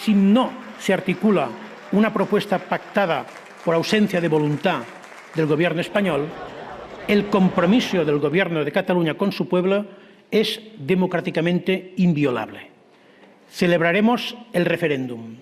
si no se articula una propuesta pactada por ausencia de voluntad del Gobierno español, el compromiso del Gobierno de Cataluña con su pueblo es democráticamente inviolable. Celebraremos el referéndum.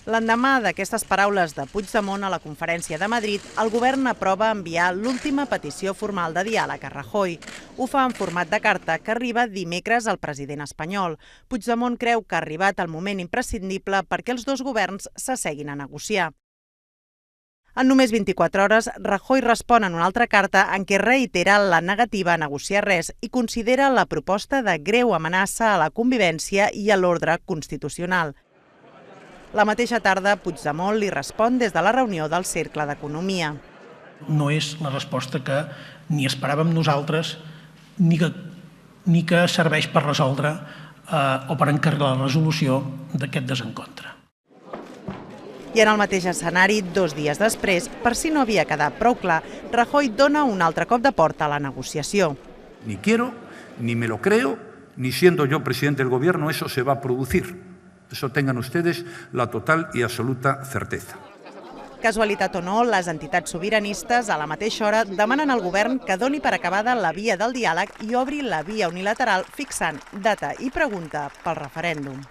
L'endemà d'aquestes paraules de Puigdemont a la conferència de Madrid, el govern aprova enviar l'última petició formal de diàleg a Rajoy. Ho fa en format de carta que arriba dimecres al president espanyol. Puigdemont creu que ha arribat el moment imprescindible perquè els dos governs s'asseguin a negociar. En només 24 hores, Rajoy respon en una altra carta en què reitera la negativa a negociar res i considera la proposta de greu amenaça a la convivència i a l'ordre constitucional. La mateixa tarda, Puigdemont li respon des de la reunió del Cercle d'Economia. No és la resposta que ni esperàvem nosaltres ni que serveix per resoldre o per encarrilar la resolució d'aquest desencontre. I en el mateix escenari, 2 dies després, per si no havia quedat prou clar, Rajoy dona un altre cop de porta a la negociació. Ni quiero, ni me lo creo, ni siendo yo presidente del gobierno eso se va a producir. Eso tengan ustedes la total y absoluta certeza. Casualitat o no, les entitats sobiranistes a la mateixa hora demanen al govern que doni per acabada la via del diàleg i obri la via unilateral fixant data i pregunta pel referèndum.